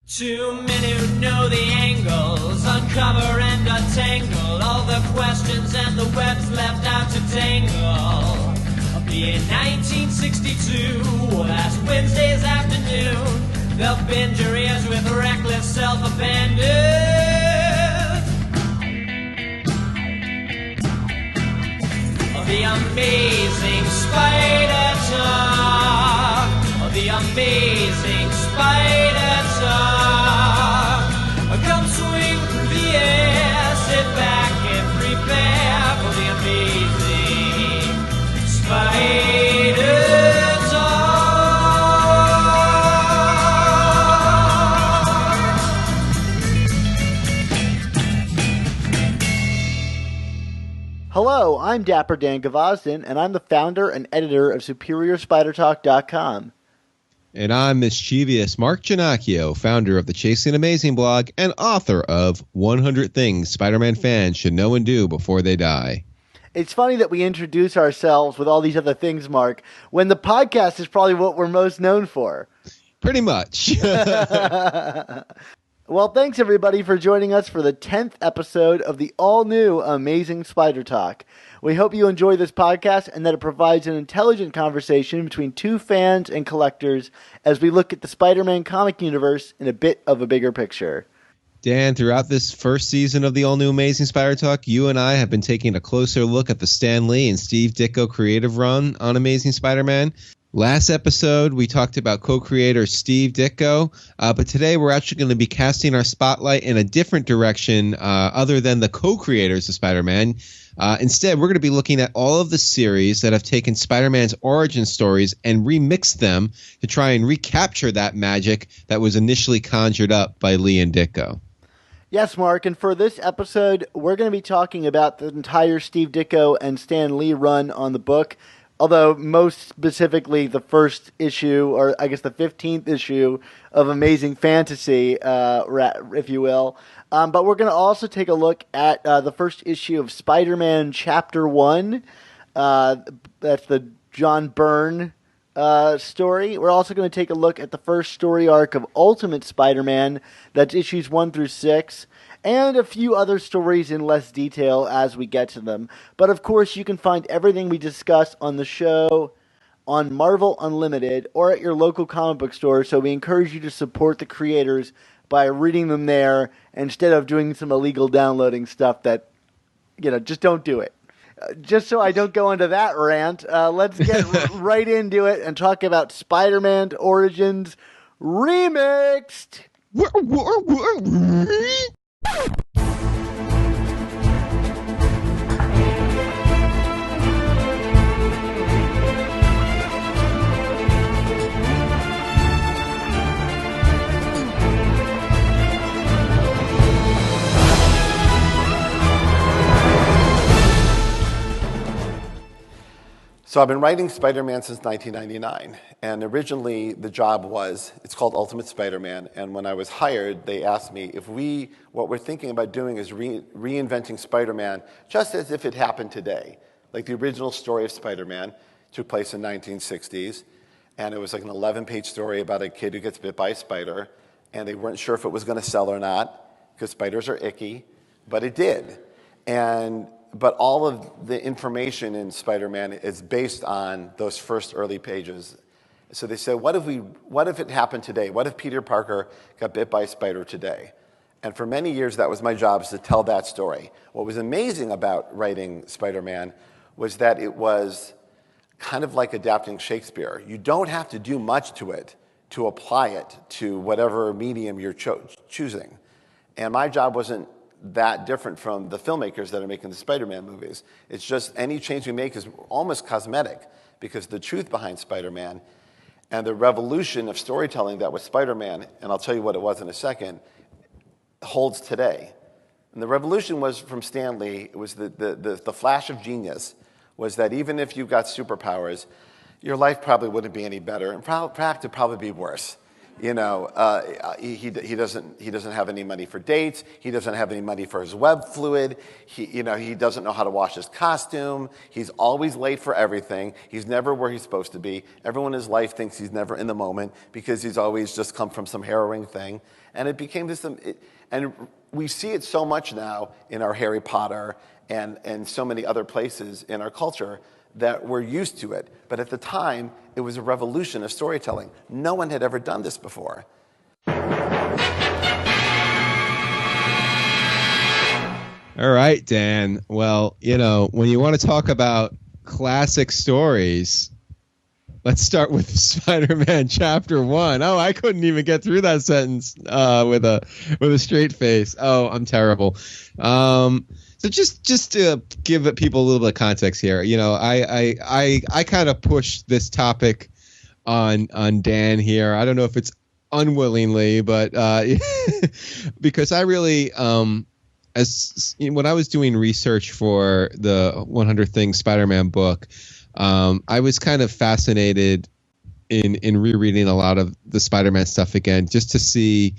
Too many who know the angles, uncover and untangle all the questions and the webs left out to tangle. Be in 1962, last Wednesday's afternoon, they'll bend your ears with reckless self-abandon. The amazing Spider-Talk, the amazing Spider-Talk. Come swing through the air, sit back and prepare for the amazing Spider-Talk. Hello, I'm Dapper Dan Gavazden, and I'm the founder and editor of SuperiorSpiderTalk.com. And I'm mischievous Mark Giannacchio, founder of the Chasing Amazing blog and author of 100 Things Spider-Man Fans Should Know and Do Before They Die. It's funny that we introduce ourselves with all these other things, Mark, when the podcast is probably what we're most known for. Pretty much. Well, thanks everybody for joining us for the 10th episode of the all-new Amazing Spider Talk. We hope you enjoy this podcast and that it provides an intelligent conversation between two fans and collectors as we look at the Spider-Man comic universe in a bit of a bigger picture. Dan, throughout this first season of the all-new Amazing Spider Talk, you and I have been taking a closer look at the Stan Lee and Steve Ditko creative run on Amazing Spider-Man. Last episode, we talked about co-creator Steve Ditko, but today we're actually going to be casting our spotlight in a different direction other than the co-creators of Spider-Man. Instead, we're going to be looking at all of the series that have taken Spider-Man's origin stories and remixed them to try and recapture that magic that was initially conjured up by Lee and Ditko. Yes, Mark, and for this episode, we're going to be talking about the entire Steve Ditko and Stan Lee run on the book. Although most specifically the first issue, or I guess the 15th issue of Amazing Fantasy, if you will. But we're going to also take a look at the first issue of Spider-Man Chapter 1. That's the John Byrne story. We're also going to take a look at the first story arc of Ultimate Spider-Man. That's issues 1 through 6. And a few other stories in less detail as we get to them. But of course, you can find everything we discuss on the show on Marvel Unlimited or at your local comic book store. So we encourage you to support the creators by reading them there instead of doing some illegal downloading stuff that, just don't do it. Just so I don't go into that rant, let's get right into it and talk about Spider-Man Origins Remixed. So I've been writing Spider-Man since 1999, and originally the job it's called Ultimate Spider-Man, and when I was hired, they asked me if what we're thinking about doing is reinventing Spider-Man just as if it happened today. Like the original story of Spider-Man took place in the 1960s, and it was like an 11-page story about a kid who gets bit by a spider, and they weren't sure if it was going to sell or not, because spiders are icky, but it did. But all of the information in Spider-Man is based on those first early pages. So they said, what if it happened today? What if Peter Parker got bit by a spider today? And for many years, that was my job, is to tell that story. What was amazing about writing Spider-Man was that it was kind of like adapting Shakespeare. You don't have to do much to it to apply it to whatever medium you're choosing. And my job wasn't that different from the filmmakers that are making the Spider-Man movies. It's just any change we make is almost cosmetic, because the truth behind Spider-Man and the revolution of storytelling that was Spider-Man, and I'll tell you what it was in a second, holds today. And the revolution was from Stan Lee. It was the flash of genius was that even if you got superpowers, your life probably wouldn't be any better. In fact, it'd probably be worse. He doesn't have any money for dates. He doesn't have any money for his web fluid. He doesn't know how to wash his costume. He's always late for everything. He's never where he's supposed to be. Everyone in his life thinks he's never in the moment because he's always just come from some harrowing thing. And it became this, and we see it so much now in our Harry Potter and so many other places in our culture that we're used to it. But at the time, it was a revolution of storytelling. No one had ever done this before. All right, Dan. Well, when you want to talk about classic stories, let's start with Spider-Man Chapter 1. Oh, I couldn't even get through that sentence with a straight face. Oh, I'm terrible. So just to give people a little bit of context here, I kind of pushed this topic on Dan here. I don't know if it's unwillingly, but because I really, when I was doing research for the 100 Things Spider-Man book, I was kind of fascinated in rereading a lot of the Spider-Man stuff again, just to see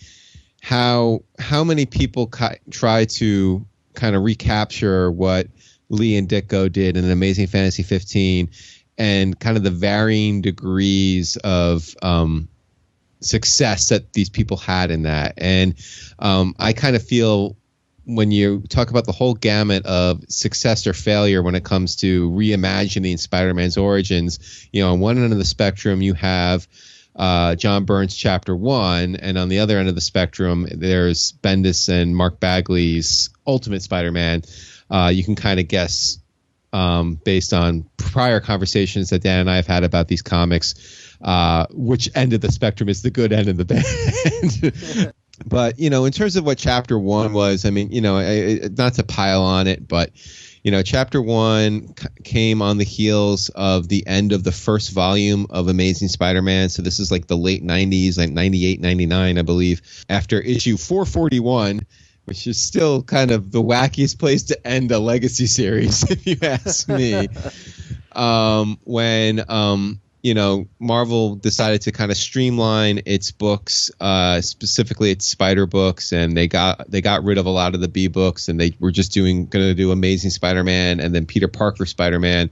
how many people try to kind of recapture what Lee and Ditko did in Amazing Fantasy 15 and kind of the varying degrees of success that these people had in that. And I kind of feel when you talk about the whole gamut of success or failure when it comes to reimagining Spider-Man's origins, on one end of the spectrum, you have John Byrne's Chapter 1, and on the other end of the spectrum, there's Bendis and Mark Bagley's Ultimate Spider-Man. You can kind of guess based on prior conversations that Dan and I have had about these comics, which end of the spectrum is the good end of the band. But, in terms of what Chapter 1 was, I mean, not to pile on it, but, Chapter 1 came on the heels of the end of the first volume of Amazing Spider-Man. So this is like the late 90s, like 98, 99, I believe, after issue 441, which is still kind of the wackiest place to end a legacy series, if you ask me. When Marvel decided to kind of streamline its books, specifically its Spider books, and they got rid of a lot of the B books, and they were just going to do Amazing Spider-Man and then Peter Parker Spider-Man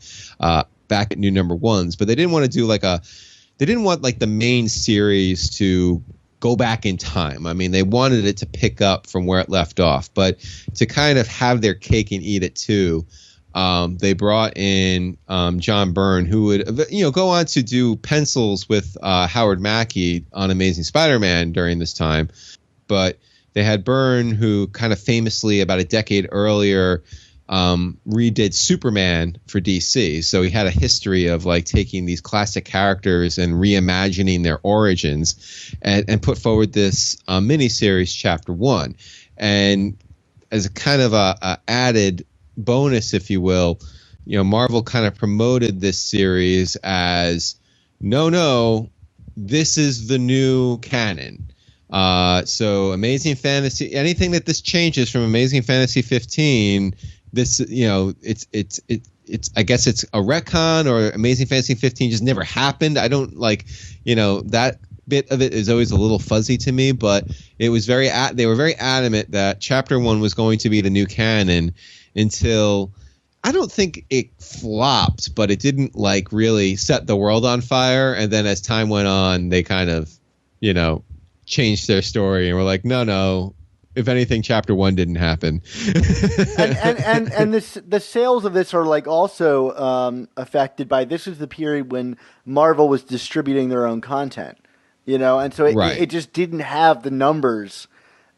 back at new number ones. But they didn't want to do they didn't want the main series to go back in time. I mean, they wanted it to pick up from where it left off, but to kind of have their cake and eat it too. They brought in John Byrne, who would go on to do pencils with Howard Mackie on Amazing Spider-Man during this time. But they had Byrne, who kind of famously about a decade earlier redid Superman for DC. So he had a history of taking these classic characters and reimagining their origins, and put forward this miniseries Chapter 1. And as a kind of a added bonus, if you will, Marvel kind of promoted this series as no, this is the new canon. So Amazing Fantasy, anything that this changes from Amazing Fantasy 15, this it's I guess it's a retcon, or Amazing Fantasy 15 just never happened. I don't that bit of it is always a little fuzzy to me, but it was they were very adamant that Chapter 1 was going to be the new canon, until I don't think it flopped, but it didn't really set the world on fire. And then as time went on, they kind of, changed their story and were like, no, if anything, Chapter 1 didn't happen. and the sales of this are also affected by, this is the period when Marvel was distributing their own content, and so it just didn't have the numbers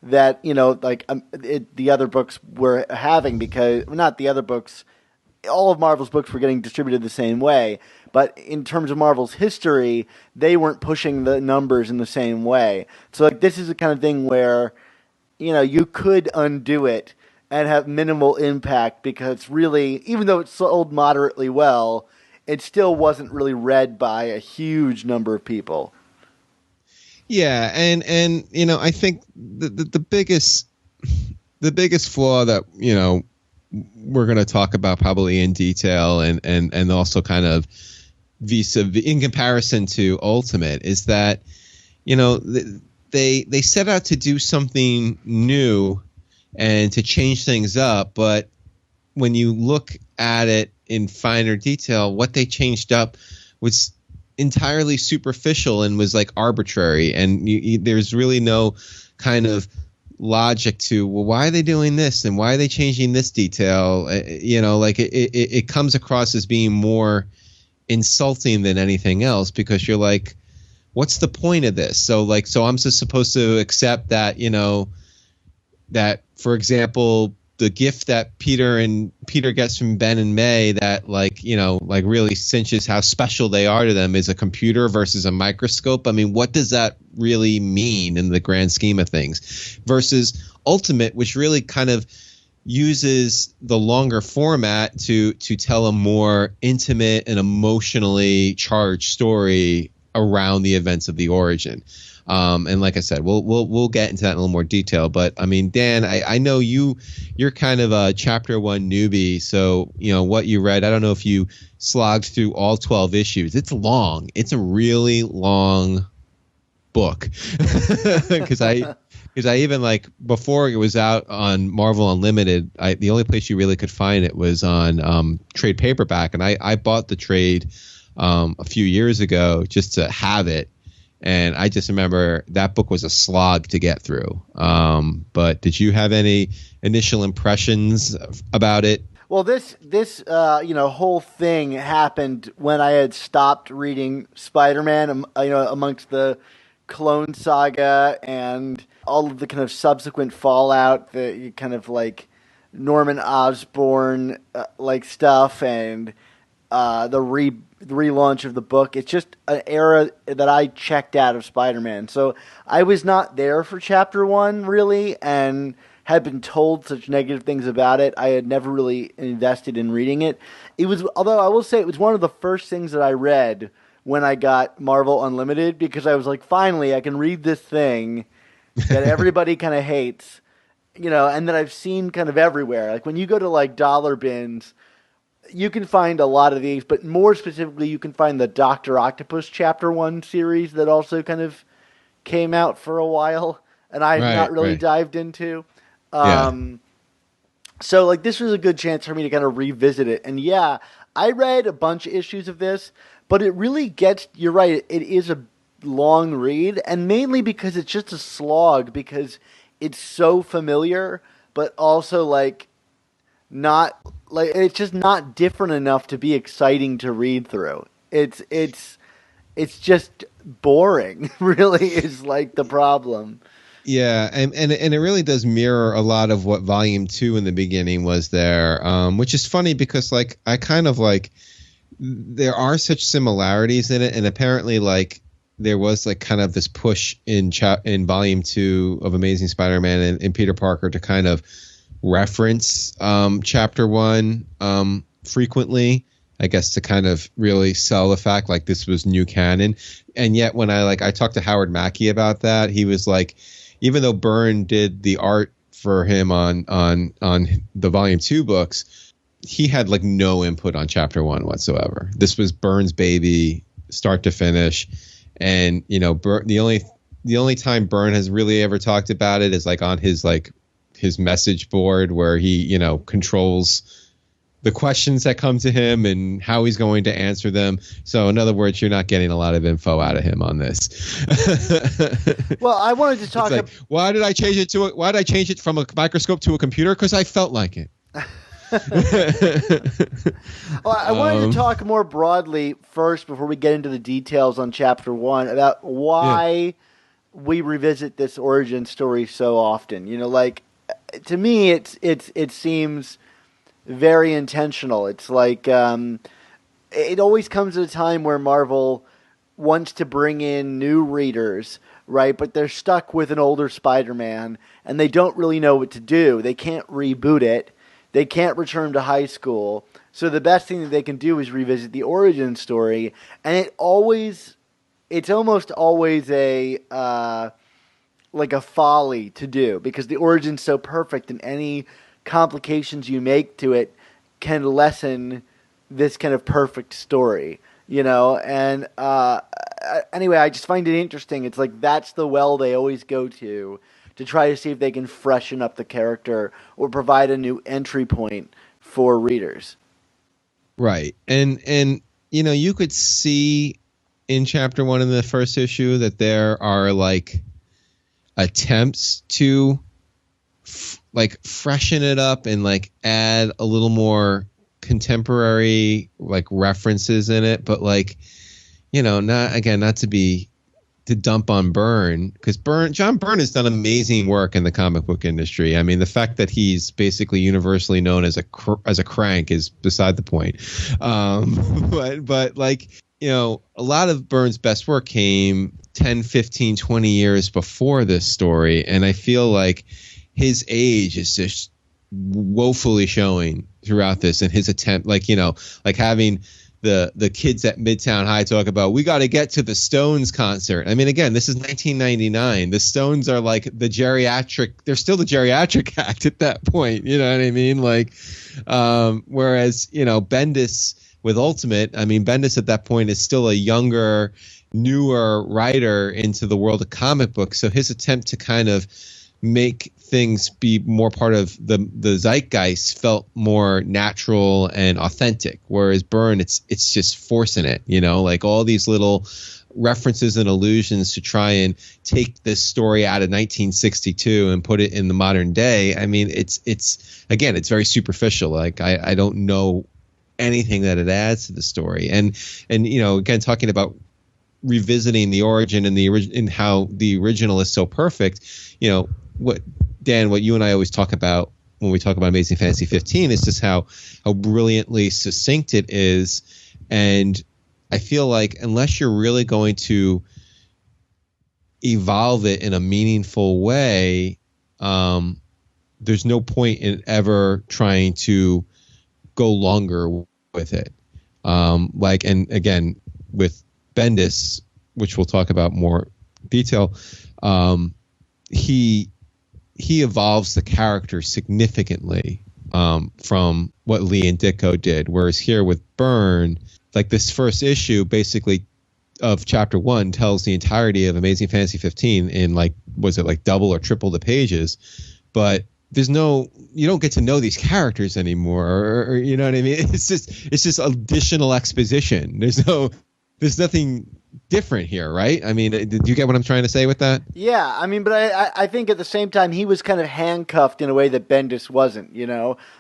that the other books were having, because not the other books, all of Marvel's books were getting distributed the same way, but in terms of Marvel's history, they weren't pushing the numbers in the same way. So this is the kind of thing where you could undo it and have minimal impact, because really, even though it sold moderately well, it still wasn't really read by a huge number of people. Yeah, and I think the biggest flaw that we're going to talk about probably in detail, and also kind of in comparison to Ultimate, is that you know, they set out to do something new and to change things up, but when you look at it in finer detail, what they changed up was entirely superficial and was like arbitrary, and there's really no kind of logic to, well, why are they doing this and why are they changing this detail? You know, like it comes across as being more insulting than anything else, because you're like, what's the point of this? So I'm just supposed to accept that, you know, that, for example, the gift that Peter gets from Ben and May that, like, you know, like really cinches how special they are to them is a computer versus a microscope. I mean, what does that really mean in the grand scheme of things? Versus Ultimate, which really kind of uses the longer format to tell a more intimate and emotionally charged story around the events of the origin. And like I said, we'll get into that in a little more detail. But I mean, Dan, I know you're kind of a chapter 1 newbie, so you know what you read. I don't know if you slogged through all 12 issues. It's long. It's a really long book because I even, like, before it was out on Marvel Unlimited, the only place you really could find it was on trade paperback, and I bought the trade a few years ago just to have it. And I just remember that book was a slog to get through. But did you have any initial impressions about it? Well, this whole thing happened when I had stopped reading Spider-Man, amongst the Clone Saga and all of the kind of subsequent fallout, the kind of like Norman Osborn like stuff, and the relaunch of the book. It's just an era that I checked out of Spider-Man. So I was not there for chapter 1 really, and had been told such negative things about it. I had never really invested in reading it. Although I will say it was one of the first things that I read when I got Marvel Unlimited, because I was like, finally I can read this thing that everybody kind of hates, and that I've seen kind of everywhere. Like when you go to like dollar bins, you can find a lot of these, but more specifically, you can find the Dr. Octopus Chapter 1 series that also kind of came out for a while, and I had not really dived into. So, like, this was a good chance for me to kind of revisit it. And, yeah, I read a bunch of issues of this, but it really gets, you're right, it is a long read, and mainly because it's just a slog, because it's so familiar, but also, like, not... like, it's just not different enough to be exciting to read through. It's just boring, really, is like the problem. Yeah, and it really does mirror a lot of what Volume 2 in the beginning was there, which is funny because, like, I kind of like, there are such similarities in it, and apparently, like, there was like kind of this push in Volume 2 of Amazing Spider-Man and Peter Parker to kind of reference chapter 1 frequently, I guess, to kind of really sell the fact like this was new canon. And yet when I talked to Howard Mackey about that, he was like, even though Byrne did the art for him on the Volume 2 books, he had like no input on chapter 1 whatsoever. This was Byrne's baby, start to finish. And the only time Byrne has really ever talked about it is like on his message board, where he, controls the questions that come to him and how he's going to answer them. So in other words, you're not getting a lot of info out of him on this. Well, I wanted to talk like, why did I change it from a microscope to a computer? Because I felt like it. Well, I wanted to talk more broadly first, before we get into the details on chapter 1, about why we revisit this origin story so often. To me, it seems very intentional. It's like it always comes at a time where Marvel wants to bring in new readers, right? But they're stuck with an older Spider-Man, and they don't really know what to do. They can't reboot it. They can't return to high school. So the best thing that they can do is revisit the origin story, and it's almost always a folly to do, because the origin's so perfect, and any complications you make to it can lessen this kind of perfect story, and anyway, I just find it interesting. It's like that's the well they always go to try to see if they can freshen up the character or provide a new entry point for readers. Right. And you could see in chapter 1 in the first issue that there are like attempts to like freshen it up and like add a little more contemporary like references in it, but like, not to dump on Byrne, because John Byrne has done amazing work in the comic book industry. I mean, the fact that he's basically universally known as a crank is beside the point. But like, a lot of Byrne's best work came 10, 15, 20 years before this story, and I feel like his age is just woefully showing throughout this, and his attempt, like having the kids at Midtown High talk about, we got to get to the Stones concert. I mean, again, this is 1999. The Stones are like they're still the geriatric act at that point. You know what I mean? Like, whereas, Bendis with Ultimate, I mean, Bendis at that point is still a younger, newer writer into the world of comic books. So his attempt to kind of make things be more part of the zeitgeist felt more natural and authentic, whereas Byrne, it's just forcing it, like all these little references and allusions to try and take this story out of 1962 and put it in the modern day. I mean, it's very superficial. Like I don't know anything that it adds to the story, and again, talking about revisiting the origin and how the original is so perfect, what you and I always talk about when we talk about Amazing Fantasy 15 is just how brilliantly succinct it is. And I feel like unless you're really going to evolve it in a meaningful way, there's no point in ever trying to go longer with it. And again, with Bendis, which we'll talk about more detail, he evolves the character significantly from what Lee and Ditko did. Whereas here with Byrne, like this first issue basically of chapter 1 tells the entirety of Amazing Fantasy 15 in double or triple the pages, but you don't get to know these characters anymore, or you know what I mean? It's just additional exposition. There's nothing different here, right? I mean, did you get what I'm trying to say with that? Yeah, I mean, but I think at the same time he was kind of handcuffed in a way that Bendis wasn't,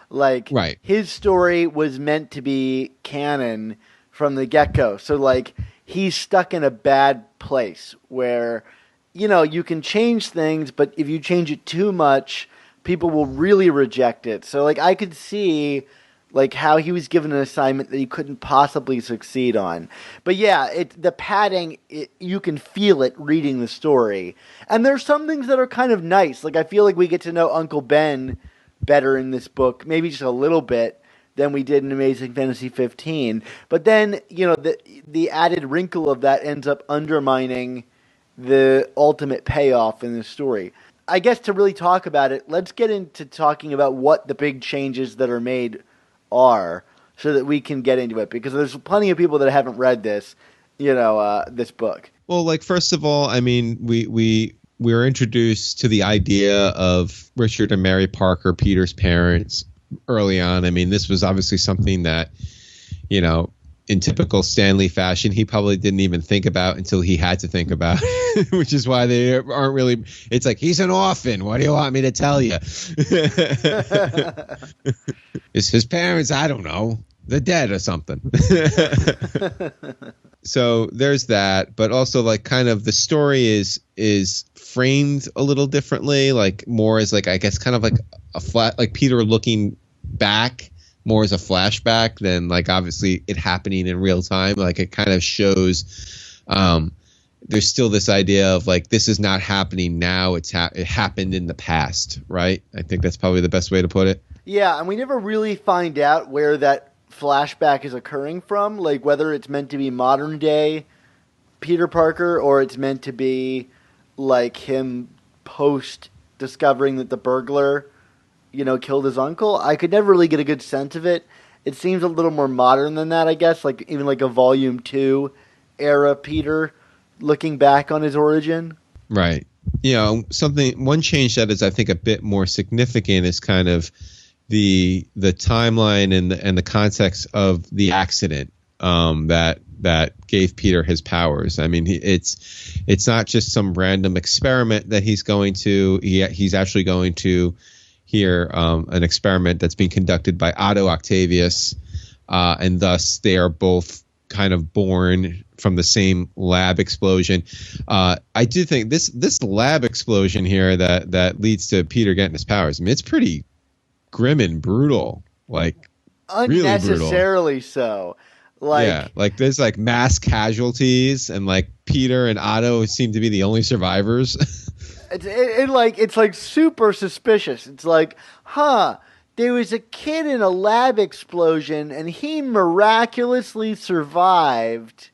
like right. His story was meant to be canon from the get-go. So like he's stuck in a bad place where, you can change things, but if you change it too much, people will really reject it. So like I could see like how he was given an assignment that he couldn't possibly succeed on. But yeah, the padding, you can feel it reading the story. And there's some things that are kind of nice. Like I feel like we get to know Uncle Ben better in this book, maybe just a little bit than we did in Amazing Fantasy 15. But then, the added wrinkle of that ends up undermining the ultimate payoff in this story. I guess to really talk about it, let's get into talking about what the big changes that are made are, so that we can get into it, because there's plenty of people that haven't read this, this book. Well, like first of all, I mean, we were introduced to the idea of Richard and Mary Parker, Peter's parents, early on. I mean, this was obviously something that, in typical Stan Lee fashion, he probably didn't even think about until he had to think about, which is why they aren't really. It's like, he's an orphan. What do you want me to tell you? It's his parents. I don't know. They're dead or something. So there's that, but also like kind of the story is framed a little differently, like more as like, I guess kind of like a flat, like Peter looking back more as a flashback than like obviously it happening in real time. Like it kind of shows there's still this idea of like, this is not happening now. It happened in the past, right? I think that's probably the best way to put it. Yeah, and we never really find out where that flashback is occurring from, like whether it's meant to be modern day Peter Parker or it's meant to be like him post discovering that the burglar, killed his uncle. I could never really get a good sense of it. It seems a little more modern than that, I guess, like even like a volume 2 era Peter looking back on his origin. Right. One change that is, I think, a bit more significant is kind of the timeline and the context of the accident that gave Peter his powers. I mean, it's not just some random experiment that he's going to. He's actually going to hear an experiment that's being conducted by Otto Octavius, and thus they are both kind of born from the same lab explosion. I do think this lab explosion here that leads to Peter getting his powers, I mean, it's pretty grim and brutal, like unnecessarily really so. Like there's like mass casualties, and like Peter and Otto seem to be the only survivors. It's like super suspicious. It's like, there was a kid in a lab explosion and he miraculously survived,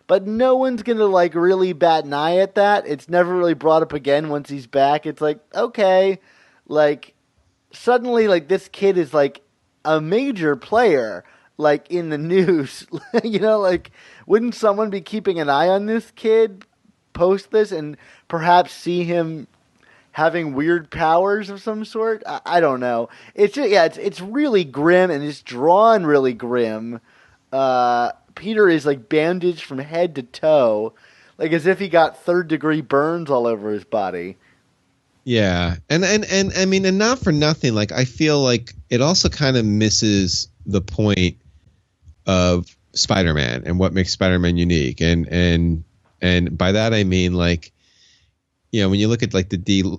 but no one's gonna like really bat an eye at that. It's never really brought up again once he's back. It's like, okay, like suddenly like this kid is like a major player, like in the news. Like wouldn't someone be keeping an eye on this kid post this and perhaps see him having weird powers of some sort? I don't know. It's just, it's really grim, and it's drawn really grim. Peter is like bandaged from head to toe, like as if he got 3rd-degree burns all over his body. Yeah, and I mean, and not for nothing, like I feel like it also kind of misses the point of Spider-Man and what makes Spider-Man unique, and by that I mean, like, when you look at like the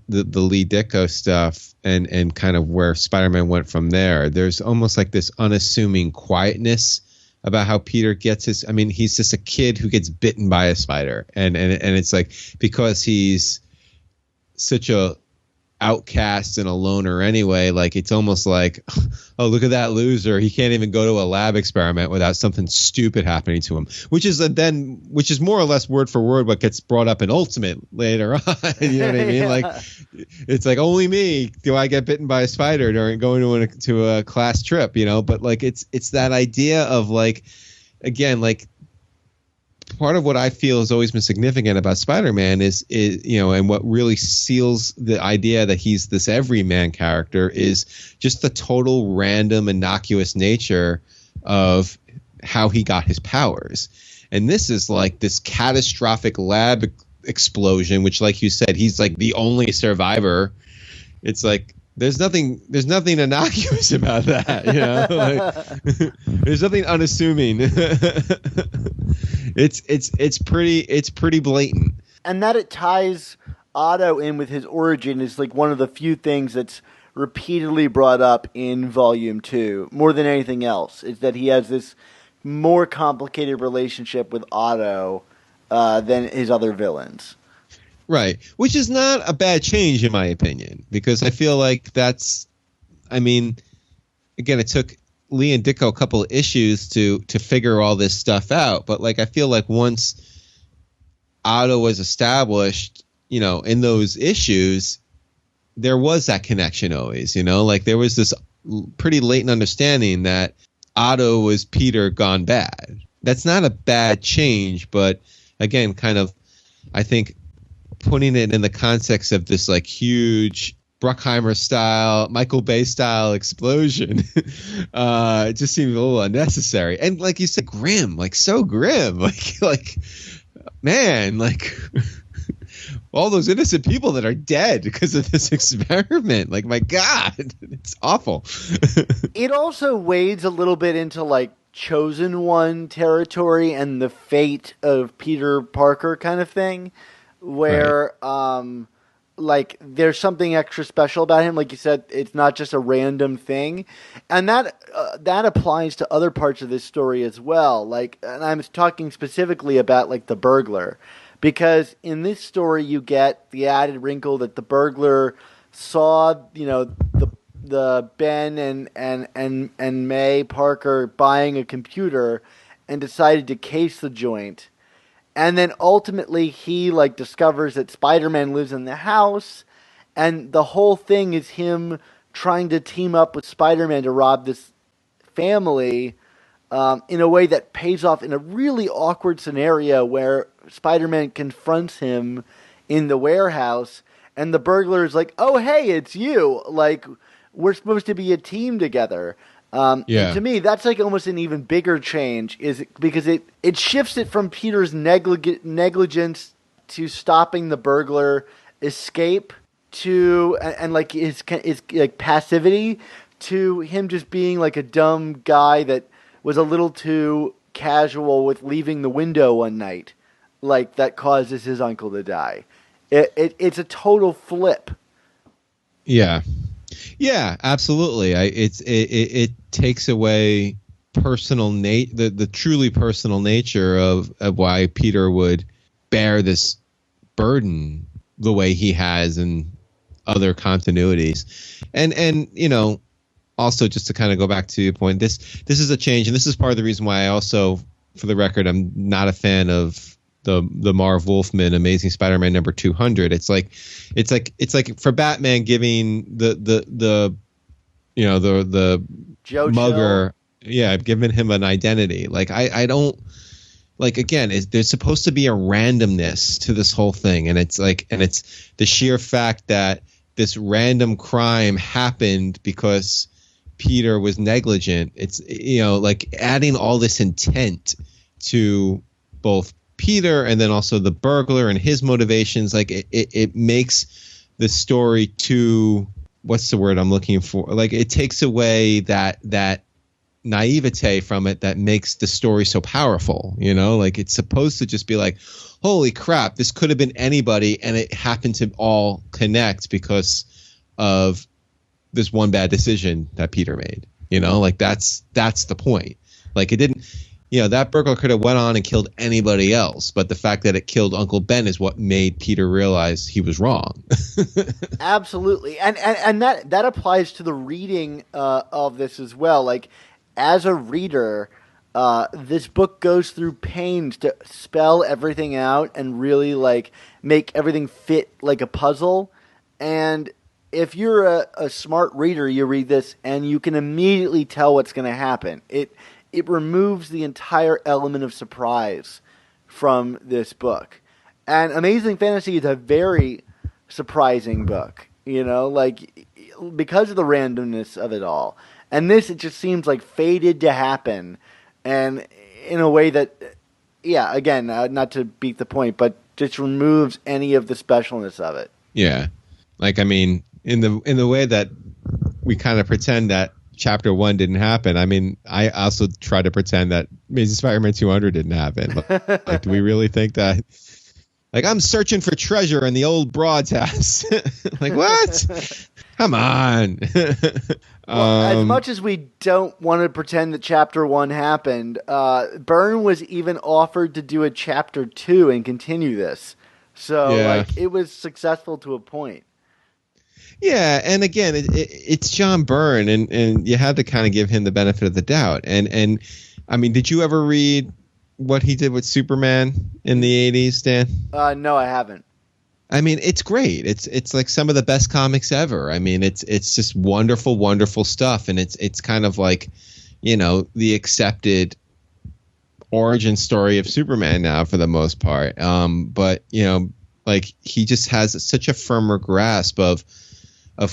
Lee Ditko stuff and kind of where Spider-Man went from there, there's almost like this unassuming quietness about how Peter gets his. I mean, he's just a kid who gets bitten by a spider, and it's like, because he's such a outcast and a loner anyway, like it's almost like, oh, look at that loser, he can't even go to a lab experiment without something stupid happening to him, which is more or less word for word what gets brought up in Ultimate later on. You know what I mean? Yeah. Like, it's like, only me do I get bitten by a spider during going to a class trip, but like it's that idea of like, again, like part of what I feel has always been significant about Spider-Man is and what really seals the idea that he's this everyman character is just the total random, innocuous nature of how he got his powers. And this is like this catastrophic lab explosion, which, like you said, he's like the only survivor. It's like, there's nothing innocuous about that, Like, there's nothing unassuming. It's pretty blatant. And that it ties Otto in with his origin is like one of the few things that's repeatedly brought up in Volume 2, more than anything else, is that he has this more complicated relationship with Otto than his other villains. Right, which is not a bad change in my opinion, because I feel like again, it took Lee and Ditko a couple of issues to figure all this stuff out, but like I feel like once Otto was established, in those issues, there was that connection always, like there was this pretty latent understanding that Otto was Peter gone bad. That's not a bad change, but again, kind of, I think, putting it in the context of this like huge Bruckheimer style, Michael Bay style explosion, it just seemed a little unnecessary. And like you said, grim, like so grim, like man, like all those innocent people that are dead because of this experiment. Like, my God, it's awful. It also wades a little bit into like Chosen One territory and the fate of Peter Parker kind of thing, where like there's something extra special about him. Like you said, it's not just a random thing, and that applies to other parts of this story as well. Like, and I'm talking specifically about like the burglar, because in this story you get the added wrinkle that the burglar saw, the Ben and May Parker buying a computer and decided to case the joint. And then ultimately he like discovers that Spider-Man lives in the house, and the whole thing is him trying to team up with Spider-Man to rob this family in a way that pays off in a really awkward scenario where Spider-Man confronts him in the warehouse, and the burglar is like, "Oh, hey, it's you! Like, we're supposed to be a team together." And to me, that's like almost an even bigger change, is because it shifts it from Peter's negligence to stopping the burglar escape to and like his like passivity to him just being like a dumb guy that was a little too casual with leaving the window one night, like that causes his uncle to die. It's a total flip. Yeah, absolutely. It takes away the truly personal nature of why Peter would bear this burden the way he has in other continuities, and also just to kind of go back to your point, this is a change, and this is part of the reason why I also, for the record, I'm not a fan of the Marv Wolfman Amazing Spider-Man number 200. It's like for Batman giving the Joe mugger, giving him an identity. Like I don't like, again, there's supposed to be a randomness to this whole thing, and it's the sheer fact that this random crime happened because Peter was negligent. It's like adding all this intent to both Peter and then also the burglar and his motivations. Like it makes the story too, what's the word I'm looking for? Like it takes away that naivete from it that makes the story so powerful. Like it's supposed to just be like, holy crap, this could have been anybody, and it happened to all connect because of this one bad decision that Peter made. Like that's the point. Like it didn't, that burglar could have went on and killed anybody else, but the fact that it killed Uncle Ben is what made Peter realize he was wrong. Absolutely. And that applies to the reading of this as well. Like, as a reader, this book goes through pains to spell everything out and really like make everything fit like a puzzle. And if you're a smart reader, you read this and you can immediately tell what's going to happen. It removes the entire element of surprise from this book. And Amazing Fantasy is a very surprising book, like because of the randomness of it all. And this, it just seems like fated to happen, and in a way that, again, not to beat the point, but just removes any of the specialness of it. Yeah, like I mean, in the way that we kind of pretend that Chapter 1 didn't happen. I mean, I also try to pretend that Amazing Spider-Man 200 didn't happen. Like, do we really think that? Like, I'm searching for treasure in the old broad's house. Like, what? Come on. Well, as much as we don't want to pretend that Chapter 1 happened, Byrne was even offered to do a Chapter 2 and continue this. So, like, it was successful to a point. Yeah, and again, it's John Byrne, and you had to kind of give him the benefit of the doubt. And I mean, did you ever read what he did with Superman in the 80s, Dan? No, I haven't. I mean, it's great. It's like some of the best comics ever. I mean, it's just wonderful, wonderful stuff, and it's kind of like, the accepted origin story of Superman now for the most part. But like he just has such a firmer grasp of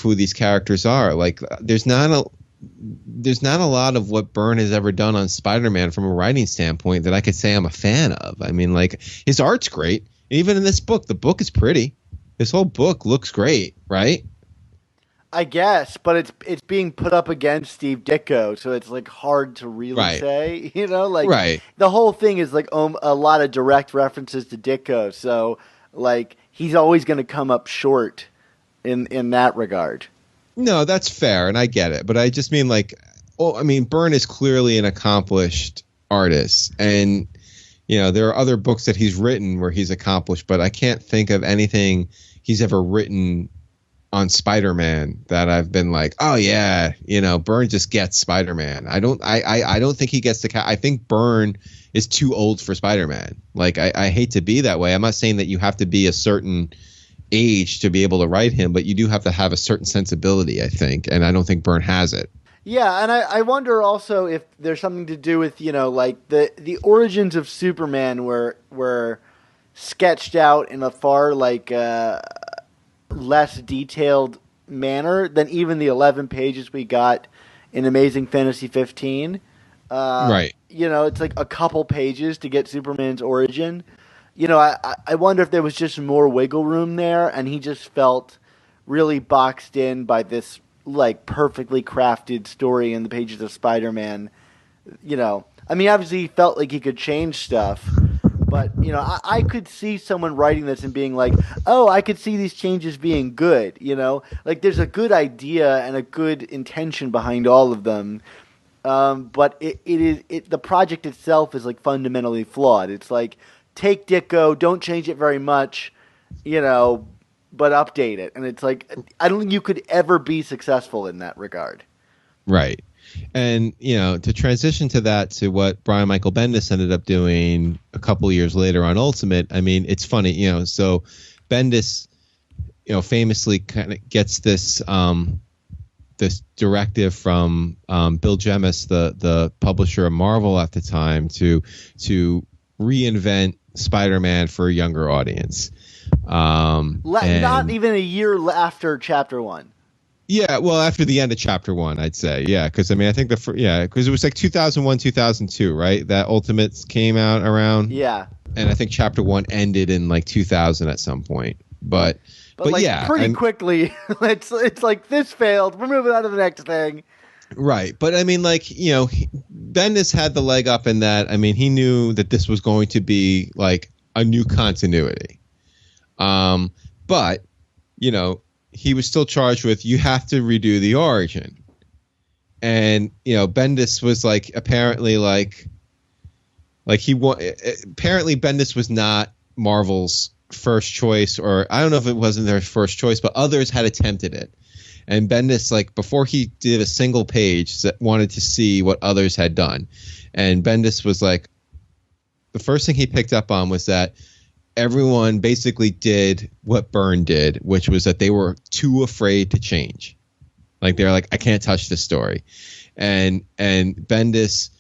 who these characters are. Like there's not a lot of what Byrne has ever done on Spider-Man from a writing standpoint that I could say I'm a fan of. I mean, like his art's great. Even in this book, the book is pretty. This whole book looks great, right? I guess, but it's being put up against Steve Ditko, so it's like hard to really say, like the whole thing is like a lot of direct references to Ditko, so like he's always going to come up short in that regard. No, that's fair, and I get it, but I just mean like, Byrne is clearly an accomplished artist, and there are other books that he's written where he's accomplished, but I can't think of anything he's ever written on Spider-Man that I've been like, oh yeah, Byrne just gets Spider-Man. I don't think he gets I think Byrne is too old for Spider-Man. Like I hate to be that way. I'm not saying that you have to be a certain age to be able to write him, but you do have to have a certain sensibility, I think, and I don't think Byrne has it. Yeah, and I wonder also if there's something to do with, like the origins of Superman where sketched out in a far less detailed manner than even the 11 pages we got in Amazing Fantasy 15. Right. It's like a couple pages to get Superman's origin. I wonder if there was just more wiggle room there, and he just felt really boxed in by this perfectly crafted story in the pages of Spider-Man. Obviously he felt like he could change stuff, but I could see someone writing this and being like, "Oh, I could see these changes being good." There's a good idea and a good intention behind all of them. But the project itself is fundamentally flawed. It's take Ditko, don't change it very much, but update it. And it's I don't think you could ever be successful in that regard. Right. And, to transition to what Brian Michael Bendis ended up doing a couple of years later on Ultimate, it's funny, so Bendis, famously kind of gets this this directive from Bill Jemas, the publisher of Marvel at the time, to reinvent Spider-Man for a younger audience. Not even a year after Chapter 1. Yeah, well, after the end of Chapter 1, I'd say. Yeah, because, I think because it was 2001, 2002, right? That Ultimates came out around. Yeah. And I think Chapter 1 ended in 2000 at some point. But yeah. Pretty quickly, it's this failed. We're moving on to the next thing. Right. But, Bendis had the leg up in that. He knew that this was going to be a new continuity. But, he was still charged with, you have to redo the origin. And, Bendis was apparently apparently Bendis was not Marvel's first choice, or I don't know if it wasn't their first choice, but others had attempted it. And Bendis, before he did a single page, wanted to see what others had done. And Bendis was the first thing he picked up on was that everyone basically did what Byrne did, which was that they were too afraid to change. They're I can't touch this story. And Bendis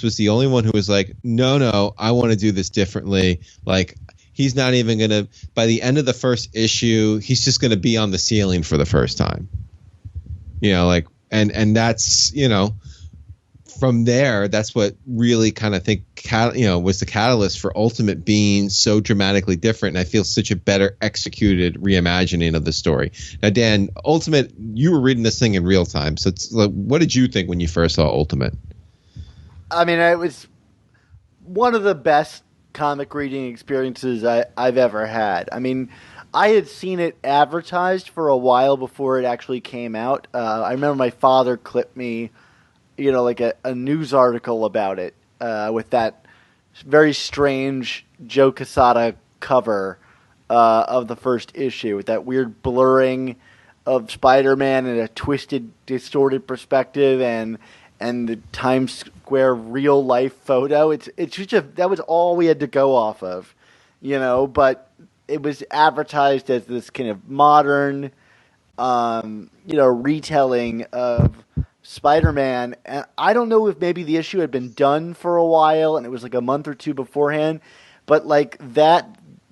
was the only one who was no, I want to do this differently. He's not even going to, by the end of the first issue, he's just going to be on the ceiling for the first time. And that's, from there, that's what really kind of was the catalyst for Ultimate being so dramatically different. And I feel such a better executed reimagining of the story. Now, Dan, Ultimate, you were reading this thing in real time. So it's what did you think when you first saw Ultimate? It was one of the best comic reading experiences I've ever had. I had seen it advertised for a while before it actually came out. I remember my father clipped me, a news article about it with that very strange Joe Quesada cover of the first issue with that weird blurring of Spider-Man in a twisted, distorted perspective and the Times Square real life photo. That was all we had to go off of, but it was advertised as this kind of modern, retelling of Spider-Man. And I don't know if maybe the issue had been done for a while and it was a month or two beforehand, but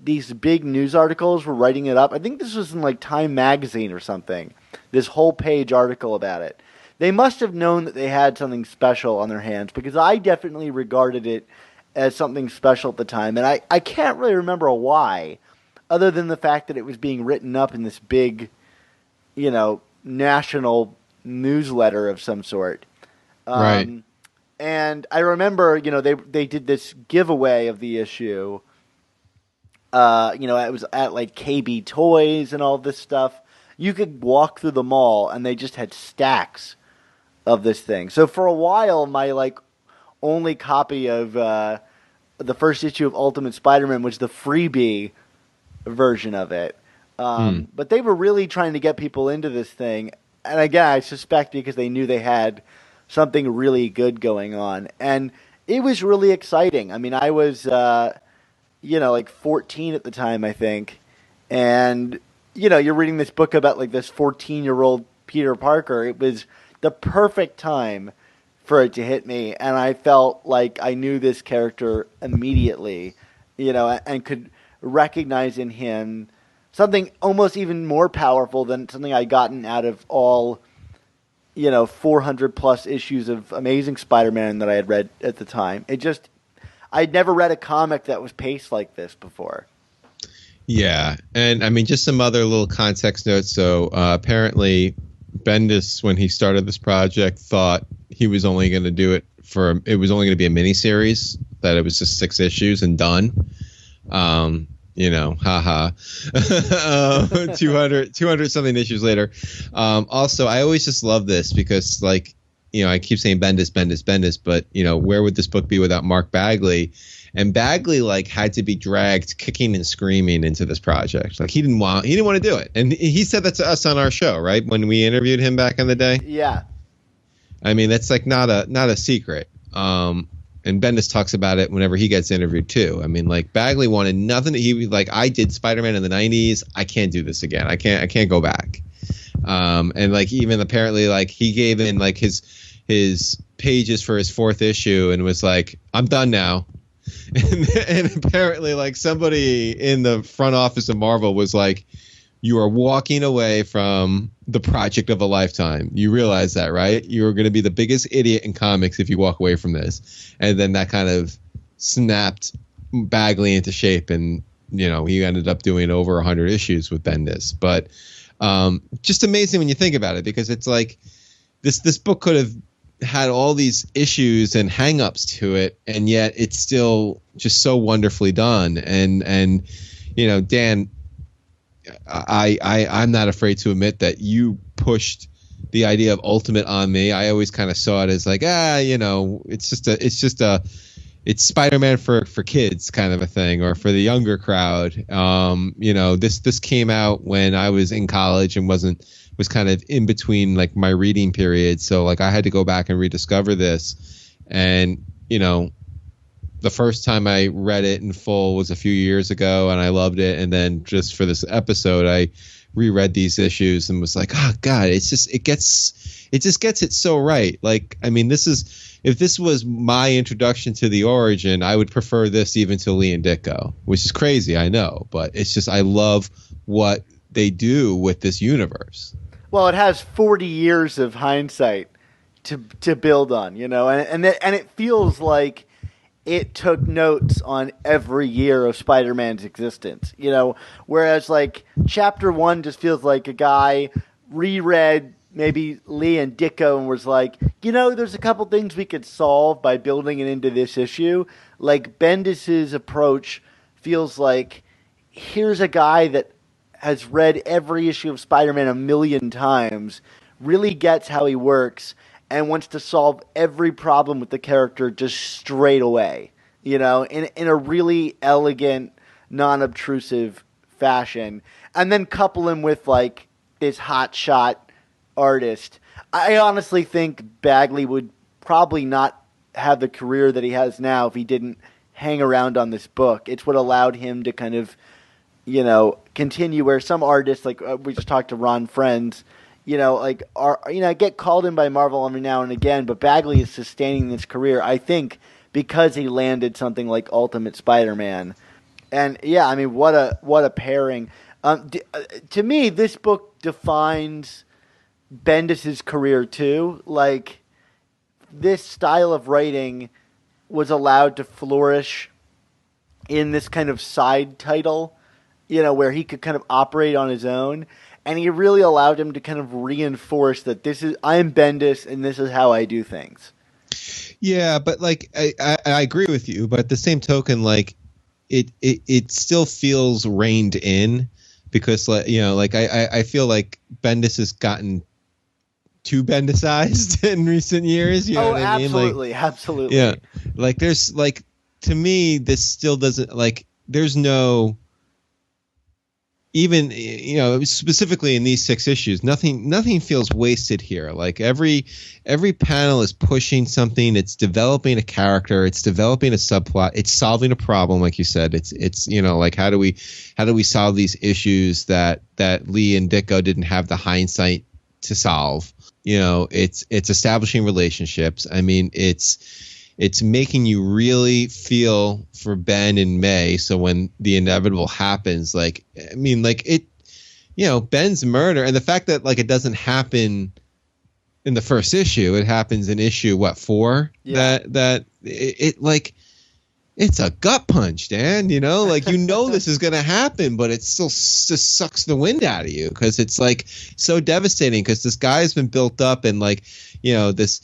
these big news articles were writing it up. I think this was in Time Magazine or something, this whole page article about it. They must have known that they had something special on their hands, because I definitely regarded it as something special at the time. And I can't really remember why, other than the fact that it was being written up in this big, national newsletter of some sort. Right. And I remember, they did this giveaway of the issue. It was at KB Toys and all this stuff. You could walk through the mall and they just had stacks of this thing. So for a while, my only copy of the first issue of Ultimate Spider-Man was the freebie version of it. But they were really trying to get people into this thing. And again, I suspect because they knew they had something really good going on. And it was really exciting. I was, 14 at the time, I think. And, you're reading this book about this 14-year-old Peter Parker. It was the perfect time for it to hit me, and I felt like I knew this character immediately, and could recognize in him something almost even more powerful than something I'd gotten out of all, 400 plus issues of Amazing Spider-Man that I had read at the time. I'd never read a comic that was paced like this before. Yeah, and I mean, just some other little context notes. So apparently, Bendis, when he started this project, thought he was only going to do it it was only going to be a miniseries, that it was just 6 issues and done. Haha. 200 something issues later. Also, I always just love this because, like, I keep saying Bendis, but, where would this book be without Mark Bagley? And Bagley, like, had to be dragged kicking and screaming into this project. Like, he didn't want to do it. And he said that to us on our show, right? When we interviewed him back in the day. Yeah. I mean, that's like not a secret. And Bendis talks about it whenever he gets interviewed too. I mean, like, Bagley wanted nothing. He like, I did Spider-Man in the 90s. I can't do this again. I can't go back. And like, even apparently, like, he gave in like his pages for his 4th issue and was like, I'm done now. And apparently, like, somebody in the front office of Marvel was like, you are walking away from the project of a lifetime. You realize that, right? You're going to be the biggest idiot in comics if you walk away from this. And then that kind of snapped Bagley into shape. And, he ended up doing over 100 issues with Bendis. But just amazing when you think about it, because it's like this book could have had all these issues and hang-ups to it, and yet it's still just so wonderfully done. And Dan, I'm not afraid to admit that you pushed the idea of Ultimate on me. I always kind of saw it as like, it's Spider-Man for kids kind of a thing, or for the younger crowd. This came out when I was in college and was kind of in between like my reading period. So like I had to go back and rediscover this. And, the first time I read it in full was a few years ago, and I loved it. And then just for this episode, I reread these issues and was like, oh God, it just gets it so right. Like, I mean, if this was my introduction to the origin, I would prefer this even to Lee and Ditko, which is crazy, I know, but it's just, I love what they do with this universe. Well, it has 40 years of hindsight to build on, and it feels like it took notes on every year of Spider-Man's existence, whereas like chapter 1 just feels like a guy reread maybe Lee and Ditko and was like, there's a couple things we could solve by building it into this issue. Like, Bendis's approach feels like, here's a guy that has read every issue of Spider-Man a million times, really gets how he works, and wants to solve every problem with the character just straight away, in a really elegant, non-obtrusive fashion. And then couple him with, like, this hotshot artist. I honestly think Bagley would probably not have the career that he has now if he didn't hang around on this book. It's what allowed him to kind of, continue, where some artists, like we just talked to Ron Friends, get called in by Marvel every now and again, but Bagley is sustaining this career, I think, because he landed something like Ultimate Spider-Man. And yeah, I mean, what a pairing. To me, this book defines Bendis' career too. Like, this style of writing was allowed to flourish in this kind of side title, where he could kind of operate on his own. And he really allowed him to kind of reinforce that I'm Bendis and this is how I do things. Yeah, but like I agree with you, but at the same token, like it still feels reined in, because I feel like Bendis has gotten too Bendisized in recent years. You know what I mean? Absolutely, absolutely. Yeah, like there's like, to me, this still doesn't, like, there's no, even, specifically in these 6 issues, nothing feels wasted here. Like every panel is pushing something. It's developing a character. It's developing a subplot. It's solving a problem, like you said. It's like, how do we solve these issues that Lee and Ditko didn't have the hindsight to solve? It's establishing relationships. I mean, it's it's making you really feel for Ben and May. So when the inevitable happens, like, I mean, like it, you know, Ben's murder, and the fact that like it doesn't happen in the first issue, it happens in issue 4. Yeah. That it like it's a gut punch, Dan. You know, like this is gonna happen, but it still just sucks the wind out of you because it's like so devastating because this guy's been built up and like, you know, this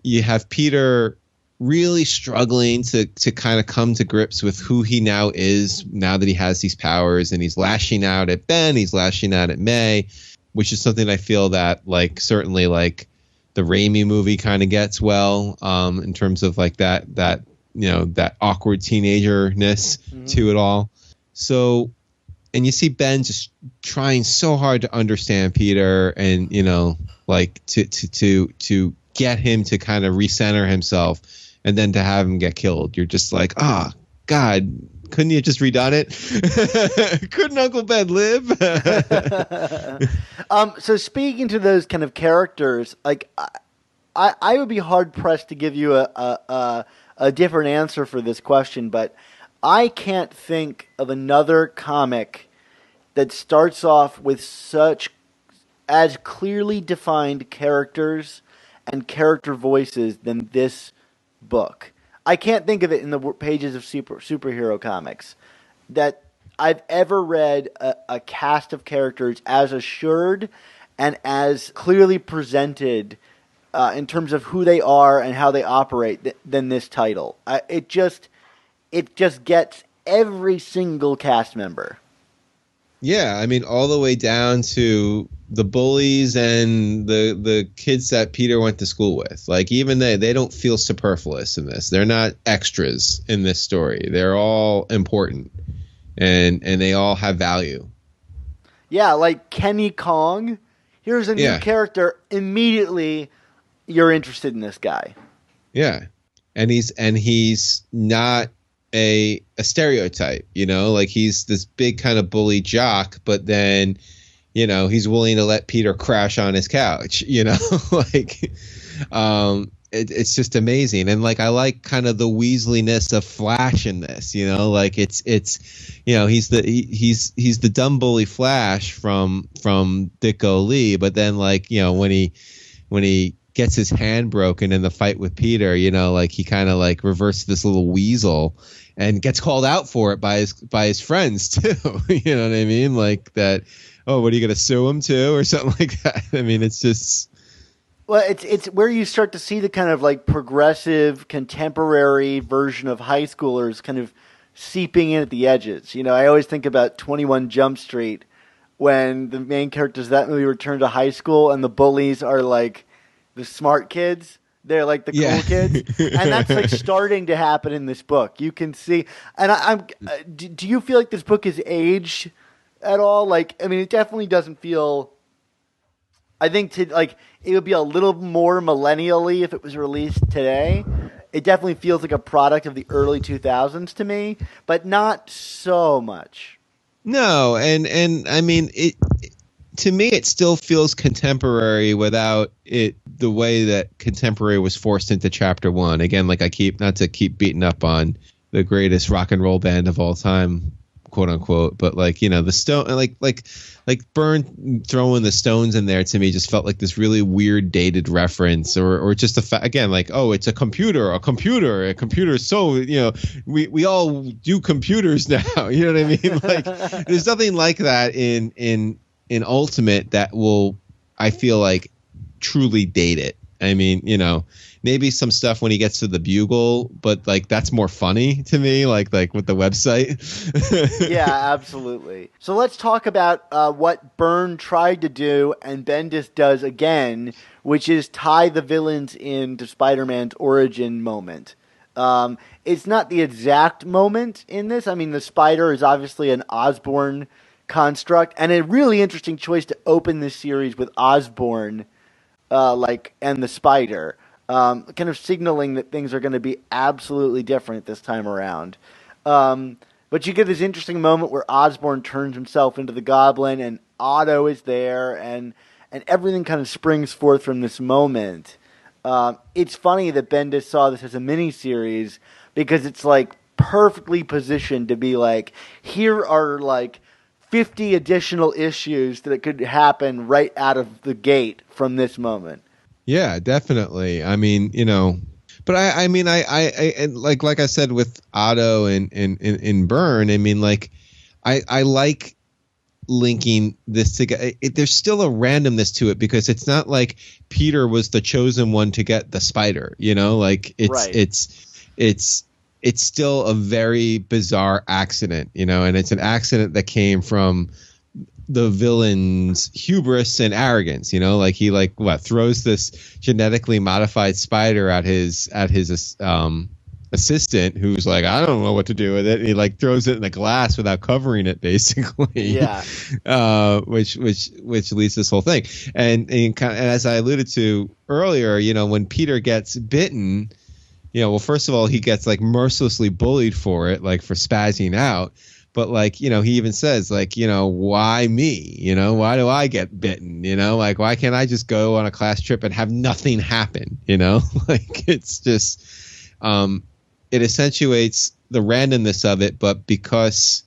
you have Peter really struggling to kind of come to grips with who he now is now that he has these powers, and he's lashing out at Ben, he's lashing out at May, which is something I feel that like certainly like the Raimi movie kind of gets well in terms of like that you know, that awkward teenager-ness to it all. So, and you see Ben just trying so hard to understand Peter and, you know, like to get him to kind of recenter himself, and then to have him get killed. You're just like, oh, God, couldn't you have just redone it? Couldn't Uncle Ben live? So speaking to those kind of characters, like I would be hard pressed to give you a different answer for this question, but I can't think of another comic that starts off with such as clearly defined characters and character voices than this book. I can't think of it in the pages of superhero comics that I've ever read a cast of characters as assured and as clearly presented in terms of who they are and how they operate than this title. It just gets every single cast member. Yeah, I mean, all the way down to the bullies and the kids that Peter went to school with. Like, even they don't feel superfluous in this. They're not extras in this story. They're all important, and they all have value. Yeah, like Kenny Kong. Here's a new character. Immediately, you're interested in this guy. Yeah, and he's not a stereotype, you know, like he's this big kind of bully jock, but then, you know, he's willing to let Peter crash on his couch, you know, like it's just amazing. And like I like kind of the Weasleyness of Flash in this, you know, like it's you know, he's the dumb bully Flash from Ditko Lee, but then like, you know, when he gets his hand broken in the fight with Peter, you know, like he kind of like reverts this little weasel and gets called out for it by his friends too. You know what I mean? Like that. Oh, what are you going to sue him too, or something like that? I mean, it's just. Well, it's where you start to see the kind of like progressive, contemporary version of high schoolers kind of seeping in at the edges. You know, I always think about 21 Jump Street when the main characters of that movie return to high school and the bullies are like the smart kids. They're like the cool kids, and that's like starting to happen in this book. You can see, and do you feel like this book is aged at all? Like, I mean, it definitely doesn't feel. I think it would be a little more millennially if it was released today. It definitely feels like a product of the early 2000s to me, but not so much. No, and I mean it. To me, it still feels contemporary without it the way that contemporary was forced into chapter 1. Again, like I keep not to keep beating up on the greatest rock and roll band of all time, quote unquote, but like, you know, the stone, like Byrne throwing the Stones in there to me just felt like this really weird dated reference, or just the fact again, like, oh, it's a computer. So, you know, we all do computers now. You know what I mean? Like, there's nothing like that in Ultimate that will, I feel like, truly date it. I mean, you know, maybe some stuff when he gets to the Bugle, but like that's more funny to me, like with the website. Yeah, absolutely. So let's talk about what Byrne tried to do and Bendis does again, which is tie the villains into Spider-Man's origin moment. It's not the exact moment in this. I mean, the Spider is obviously an Osborn construct, and a really interesting choice to open this series with Osborn, and the Spider, kind of signaling that things are going to be absolutely different this time around. But you get this interesting moment where Osborn turns himself into the Goblin, and Otto is there, and everything kind of springs forth from this moment. It's funny that Bendis saw this as a miniseries because it's like perfectly positioned to be like, here are like 50 additional issues that could happen right out of the gate from this moment. Yeah, definitely. I mean, but I mean, I like I said with Otto and Byrne, I mean, like, I like linking this together. There's still a randomness to it because it's not like Peter was the chosen one to get the spider, like it's still a very bizarre accident, and it's an accident that came from the villain's hubris and arrogance, like he throws this genetically modified spider at his assistant, who's like, I don't know what to do with it. And he like throws it in a glass without covering it, basically. Yeah. Which leads to this whole thing. And as I alluded to earlier, when Peter gets bitten, well, first of all, he gets like mercilessly bullied for it, like for spazzing out. But like, he even says like, why me? Why do I get bitten? Like, why can't I just go on a class trip and have nothing happen? Like, it's just, it accentuates the randomness of it, but because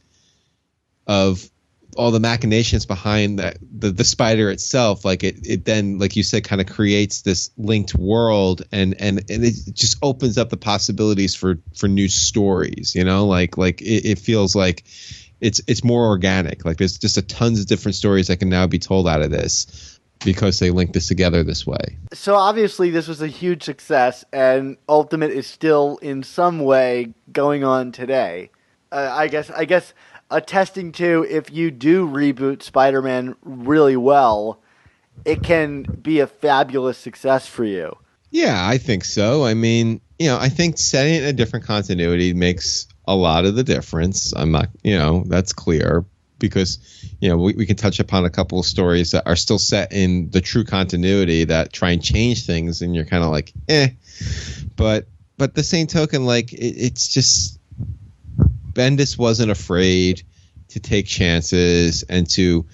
of all the machinations behind the spider itself, like it then, like you said, kind of creates this linked world, and it just opens up the possibilities for new stories. It feels like it's more organic. Like there's just tons of different stories that can now be told out of this because they link this together this way. So obviously this was a huge success, and Ultimate is still in some way going on today. I guess attesting to, if you do reboot Spider-Man really well, it can be a fabulous success for you. Yeah, I think so. I mean, I think setting it in a different continuity makes a lot of the difference. I'm not, that's clear. Because, we can touch upon a couple of stories that are still set in the true continuity that try and change things, and you're kind of like, eh. But the same token, like, it's just Bendis wasn't afraid to take chances and to,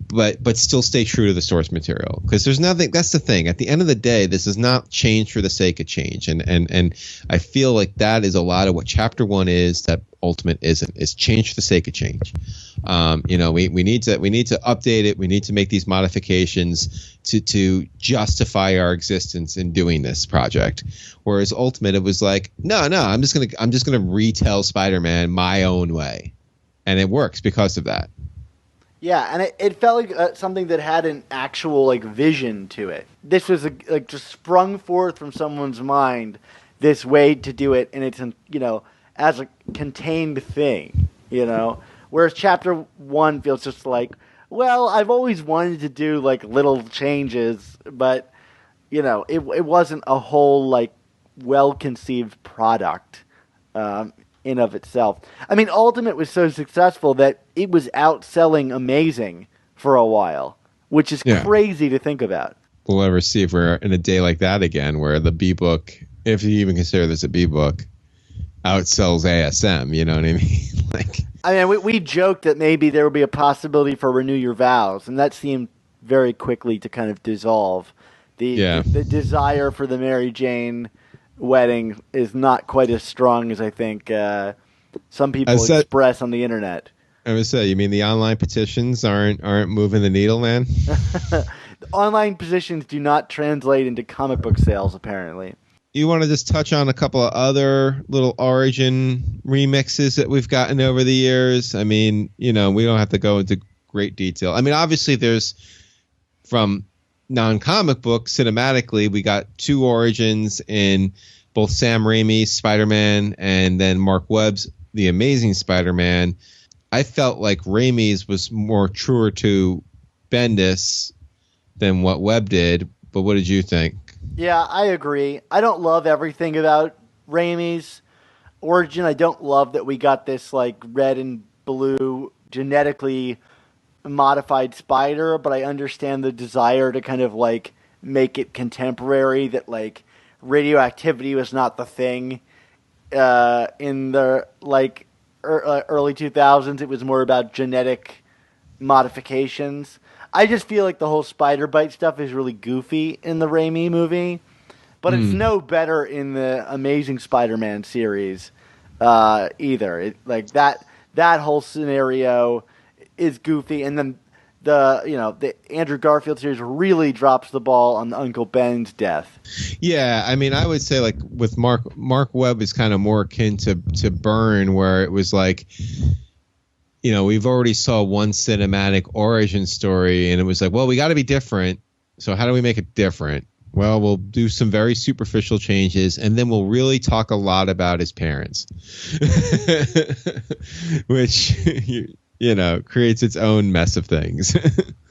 but still stay true to the source material. Because there's nothing. That's the thing. At the end of the day, this is not change for the sake of change, and I feel like that is a lot of what Chapter 1 is that Ultimate isn't. It's change for the sake of change. We need to update it. We need to make these modifications to justify our existence in doing this project. Whereas Ultimate, it was like, no, I'm just gonna retell Spider-Man my own way, and it works because of that. Yeah, and it felt like something that had an actual like vision to it. This was just sprung forth from someone's mind, this way to do it, and it's as a contained thing, Whereas Chapter 1 feels just like, well, I've always wanted to do like little changes, but it wasn't a whole like well-conceived product in of itself. I mean, Ultimate was so successful that it was outselling Amazing for a while, which is crazy to think about. We'll ever see if we're in a day like that again, where the B book, if you even consider this a B book, outsells ASM. You know what I mean? We joked that maybe there would be a possibility for Renew Your Vows, and that seemed very quickly to kind of dissolve. The desire for the Mary Jane wedding is not quite as strong as I think some people express on the internet. I would say, you mean the online petitions aren't moving the needle, man? The online petitions do not translate into comic book sales, apparently. You want to just touch on a couple of other little Origin remixes that we've gotten over the years? I mean, we don't have to go into great detail. I mean, obviously there's, from non-comic book cinematically, we got 2 Origins in both Sam Raimi's Spider-Man and then Mark Webb's The Amazing Spider-Man. I felt like Raimi's was more truer to Bendis than what Webb did, but what did you think? Yeah, I agree. I don't love everything about Raimi's Origin. I don't love that we got this like red and blue genetically modified spider, but I understand the desire to kind of like make it contemporary, that like radioactivity was not the thing in the like early 2000s. It was more about genetic modifications. I just feel like the whole spider bite stuff is really goofy in the Raimi movie, but it's no better in the Amazing Spider-Man series either. Like that whole scenario is goofy, and then the Andrew Garfield series really drops the ball on Uncle Ben's death. Yeah, I mean, I would say like with Mark Webb is kind of more akin to Byrne, where it was like, we've already saw one cinematic origin story, and it was like, well, we got to be different. So how do we make it different? Well, we'll do some very superficial changes, and then we'll really talk a lot about his parents, which, creates its own mess of things.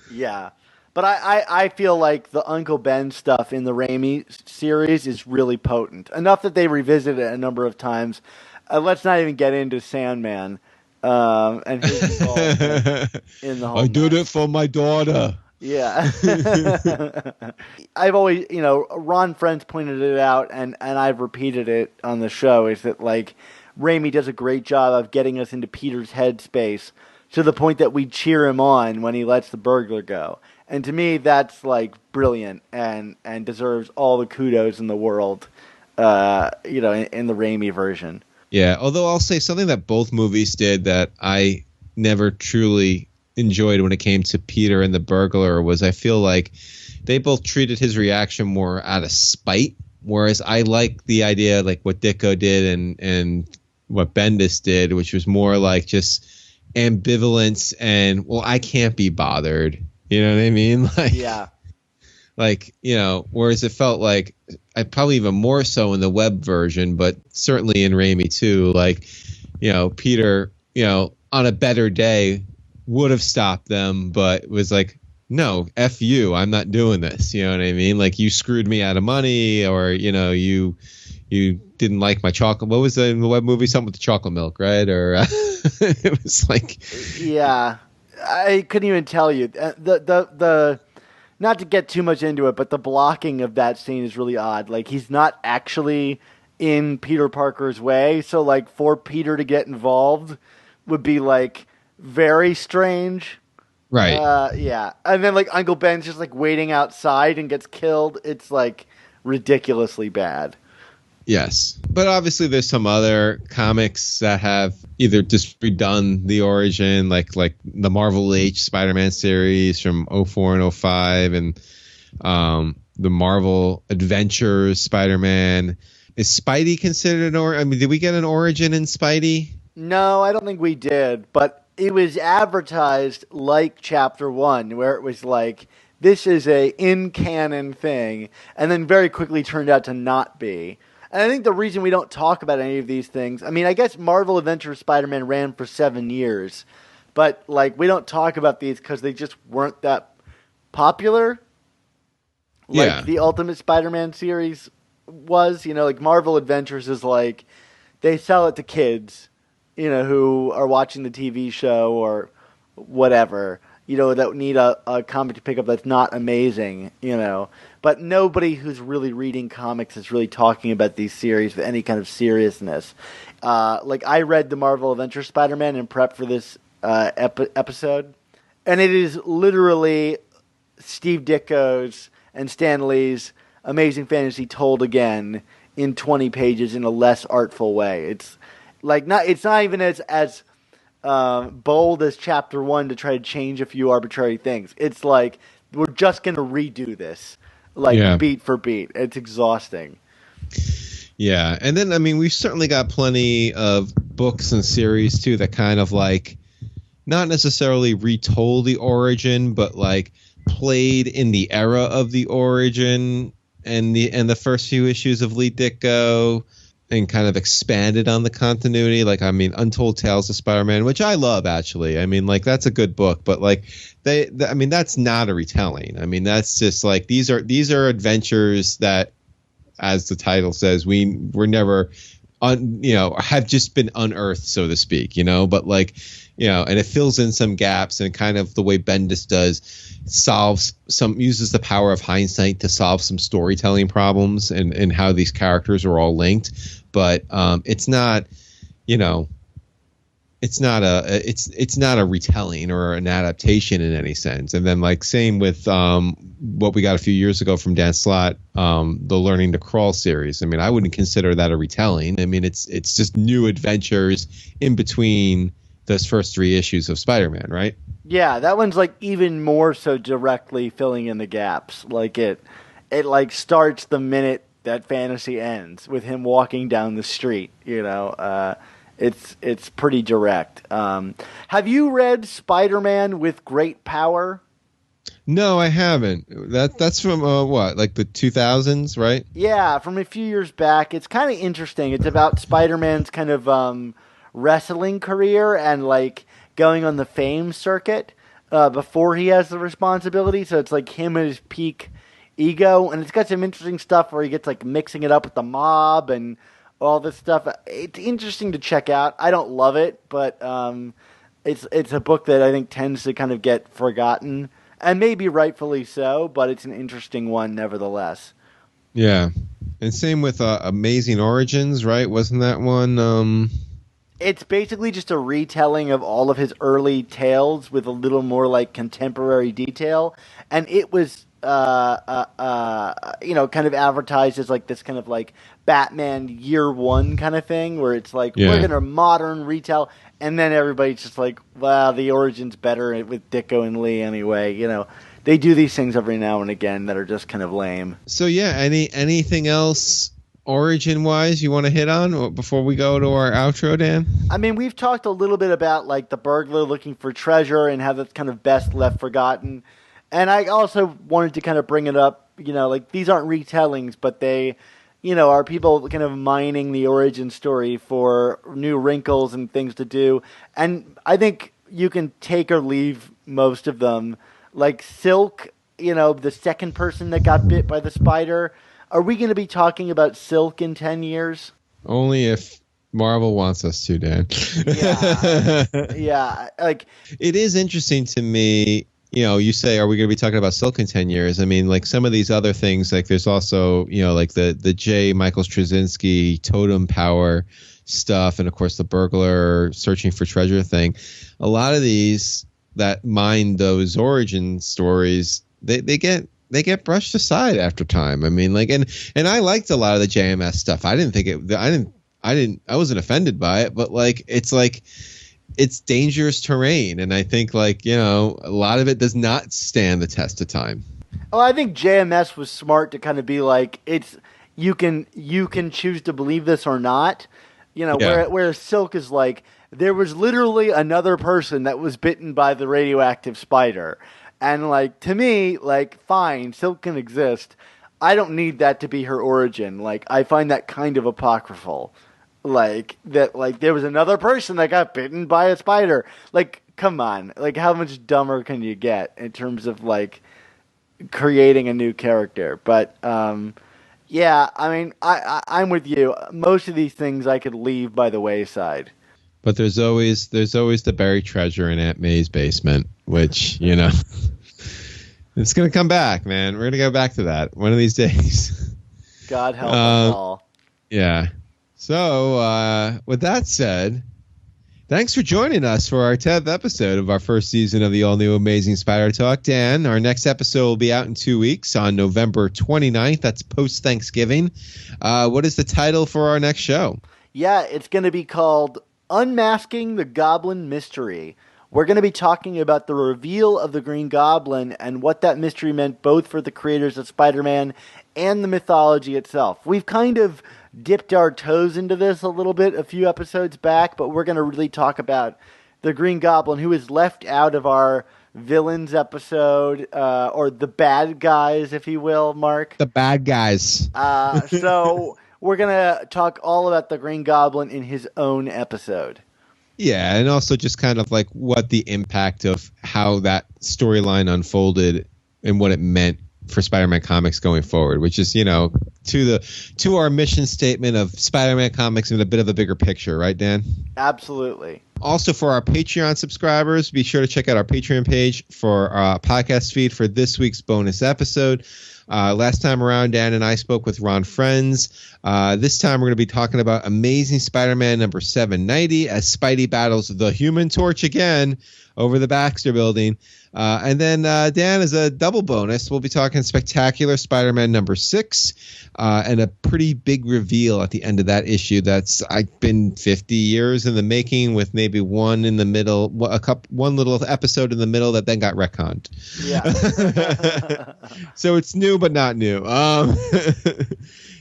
Yeah. But I feel like the Uncle Ben stuff in the Raimi series is really potent. Enough that they revisit it a number of times. Let's not even get into Sandman and his involvement in the whole I did mess. it for my daughter. Yeah. I've always, Ron Friends pointed it out, and I've repeated it on the show, is that, like, Raimi does a great job of getting us into Peter's headspace to the point that we cheer him on when he lets the burglar go. And to me, that's, like, brilliant and deserves all the kudos in the world, in the Raimi version. Yeah, although I'll say something that both movies did that I never truly enjoyed when it came to Peter and the burglar was I feel like they both treated his reaction more out of spite, whereas I like the idea like what Ditko did and what Bendis did, which was more like just ambivalence and, well, I can't be bothered. You know what I mean? Like, yeah. Like, whereas it felt like, probably even more so in the Webb version, but certainly in Raimi too, like, Peter, on a better day would have stopped them, but was like, no, F you, I'm not doing this. You know what I mean? Like, you screwed me out of money, or, you didn't like my chocolate. What was the Webb movie? Something with the chocolate milk, right? Or it was like, yeah, I couldn't even tell you. The not to get too much into it, but the blocking of that scene is really odd. Like, he's not actually in Peter Parker's way, so like for Peter to get involved would be like very strange. right. Yeah. And then like Uncle Ben's just like waiting outside and gets killed. It's like ridiculously bad. Yes. But obviously there's some other comics that have either just redone the origin, like the Marvel H Spider-Man series from 04 and 05, and the Marvel Adventures Spider-Man. Is Spidey considered did we get an origin in Spidey? No, I don't think we did, but it was advertised like Chapter 1, where it was like, this is a in-canon thing, and then very quickly turned out to not be. And I think the reason we don't talk about any of these things, I mean, I guess Marvel Adventures Spider-Man ran for 7 years, but like we don't talk about these because they just weren't that popular. Like the Ultimate Spider-Man series was, like Marvel Adventures is like, they sell it to kids, who are watching the TV show or whatever, that need a comic to pick up that's not amazing, But nobody who's really reading comics is really talking about these series with any kind of seriousness. Like, I read the Marvel Adventures Spider-Man in prep for this episode, and it is literally Steve Ditko's and Stan Lee's Amazing Fantasy told again in 20 pages in a less artful way. It's like it's not even as bold as Chapter 1 to try to change a few arbitrary things. It's like, we're just going to redo this, beat for beat. It's exhausting. Yeah, and then, I mean, we've certainly got plenty of books and series, too, that kind of, like, not necessarily retold the origin, but, like, played in the era of the origin and the first few issues of Lee Ditko, and kind of expanded on the continuity. Like, I mean, Untold Tales of Spider-Man, which I love, actually. I mean, like, that's a good book, but like I mean, that's not a retelling. I mean, that's just like, these are adventures that, as the title says, we're never have just been unearthed, so to speak, but like, and it fills in some gaps, and kind of the way Bendis does, uses the power of hindsight to solve some storytelling problems and how these characters are all linked. But it's not, it's not a retelling or an adaptation in any sense. And then like same with what we got a few years ago from Dan Slott, the Learning to Crawl series. I mean, I wouldn't consider that a retelling. I mean, it's just new adventures in between those first 3 issues of Spider-Man, right? Yeah, that one's like even more so directly filling in the gaps. Like it like starts the minute that fantasy ends with him walking down the street, you know. It's pretty direct. Have you read Spider-Man with Great Power? No, I haven't. That's from what, like the 2000s, right? Yeah, from a few years back. It's kind of interesting. It's about Spider-Man's kind of wrestling career and like going on the fame circuit before he has the responsibility. So it's like him at his peak ego, and it's got some interesting stuff where he gets like mixing it up with the mob and all this stuff. It's interesting to check out. I don't love it, but it's a book that I think tends to kind of get forgotten, and maybe rightfully so, but it's an interesting one nevertheless. Yeah. And same with Amazing Origins, right? Wasn't that one? It's basically just a retelling of all of his early tales with a little more like contemporary detail, and it was kind of advertised as like this kind of like Batman Year One kind of thing, where it's like we're gonna modern retell, and then everybody's just like, wow, the origin's better with Ditko and Lee anyway. You know, they do these things every now and again that are just kind of lame. So yeah, anything else origin wise you want to hit on before we go to our outro, Dan? I mean, we've talked a little bit about like the burglar looking for treasure and how that's kind of best left forgotten. And I also wanted to kind of bring it up, you know, like these aren't retellings, but they, you know, are people kind of mining the origin story for new wrinkles and things to do. And I think you can take or leave most of them. Like Silk, you know, the second person that got bit by the spider. Are we going to be talking about Silk in 10 years? Only if Marvel wants us to, Dan. Yeah. Like, it is interesting to me. You know, you say, are we going to be talking about Silk in 10 years? I mean, like some of these other things, like there's also, you know, like the J. Michael Straczynski totem power stuff. And of course, the burglar searching for treasure thing. A lot of these that mine those origin stories, they get brushed aside after time. I mean, like, and I liked a lot of the JMS stuff. I wasn't offended by it, but like, it's dangerous terrain, and I think, like, you know, a lot of it does not stand the test of time. Oh, I think JMS was smart to kind of be like, it's you can choose to believe this or not, you know. Yeah. Where Silk is like, there was literally another person that was bitten by the radioactive spider, and like to me, like fine, Silk can exist. I don't need that to be her origin. Like I find that kind of apocryphal. Like that, like there was another person that got bitten by a spider. Like, come on, like how much dumber can you get in terms of like creating a new character? But yeah, I mean, I'm with you. Most of these things I could leave by the wayside. But there's always the buried treasure in Aunt May's basement, which, you know, it's gonna come back, man. We're gonna go back to that one of these days. God help us all. Yeah. So, with that said, thanks for joining us for our 10th episode of our first season of the all-new Amazing Spider Talk. Dan, our next episode will be out in 2 weeks on November 29th. That's post-Thanksgiving. What is the title for our next show? Yeah, it's going to be called Unmasking the Goblin Mystery. We're going to be talking about the reveal of the Green Goblin and what that mystery meant both for the creators of Spider-Man and the mythology itself. We've kind of dipped our toes into this a little bit a few episodes back, but we're going to really talk about the Green Goblin, who is left out of our villains episode, or the bad guys, if you will, Mark. The bad guys. So we're going to talk all about the Green Goblin in his own episode. Yeah, and also just kind of like what the impact of how that storyline unfolded and what it meant for Spider-Man comics going forward, which is, you know, to our mission statement of Spider-Man comics in a bit of a bigger picture, right, Dan? Absolutely. Also, for our Patreon subscribers, be sure to check out our Patreon page for our podcast feed for this week's bonus episode. Last time around, Dan and I spoke with Ron Friends. This time we're going to be talking about Amazing Spider-Man number 790 as Spidey battles the Human Torch again over the Baxter Building. And then, Dan, as a double bonus, we'll be talking Spectacular Spider-Man number 6 and a pretty big reveal at the end of that issue that's been 50 years in the making, with maybe one in the middle, one little episode in the middle that then got retconned. Yeah. So it's new but not new.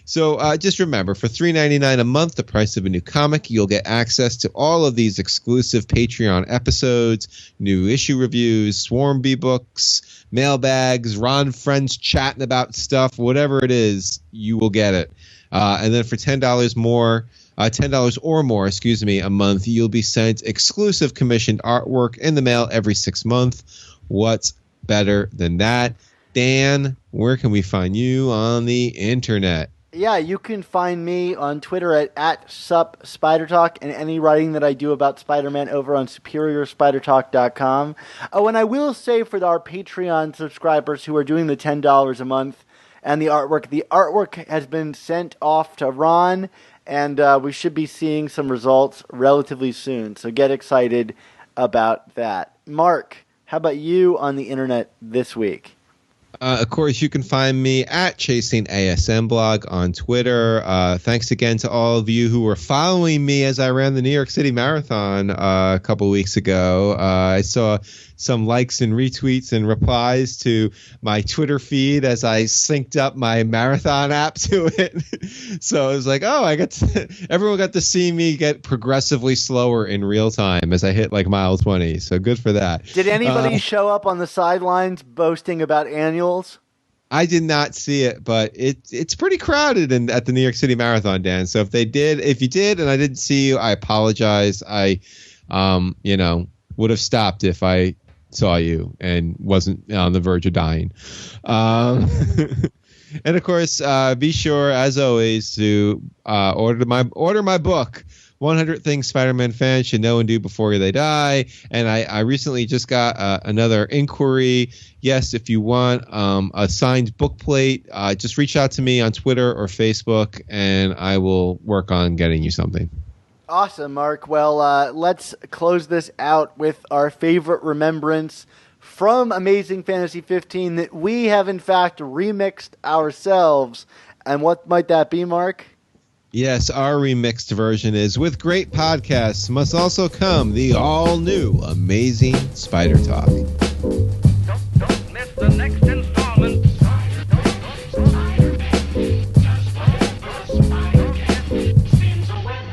So just remember, for $3.99 a month, the price of a new comic, you'll get access to all of these exclusive Patreon episodes, new issue reviews, Swarm Bee books, mailbags, Ron Friends chatting about stuff, whatever it is, you will get it. And then for $10 more, $10 or more, a month, you'll be sent exclusive commissioned artwork in the mail every 6 months. What's better than that? Dan, where can we find you on the internet? Yeah, you can find me on Twitter at @SupSpiderTalk, and any writing that I do about Spider-Man over on SuperiorSpiderTalk.com. Oh, and I will say for our Patreon subscribers who are doing the $10 a month and the artwork has been sent off to Ron, and we should be seeing some results relatively soon. So get excited about that. Mark, how about you on the internet this week? Of course, you can find me at Chasing ASM Blog on Twitter. Thanks again to all of you who were following me as I ran the New York City Marathon a couple weeks ago. I saw some likes and retweets and replies to my Twitter feed as I synced up my marathon app to it. So I was like, oh, everyone got to see me get progressively slower in real time as I hit like mile 20. So good for that. Did anybody show up on the sidelines boasting about annuals? I did not see it, but it's pretty crowded at the New York City Marathon, Dan. So if you did, and I didn't see you, I apologize. I, would have stopped if I saw you and wasn't on the verge of dying. And of course, be sure, as always, to order my book, 100 Things Spider-Man Fans Should Know and Do Before They Die. And I recently just got another inquiry. Yes, if you want a signed book plate, just reach out to me on Twitter or Facebook, and I will work on getting you something. Awesome, Mark. Well, let's close this out with our favorite remembrance from Amazing Fantasy 15 that we have, in fact, remixed ourselves. And what might that be, Mark? Yes, our remixed version is, with great podcasts must also come the all-new Amazing Spider Talk. Don't miss the next installment. Seems a web.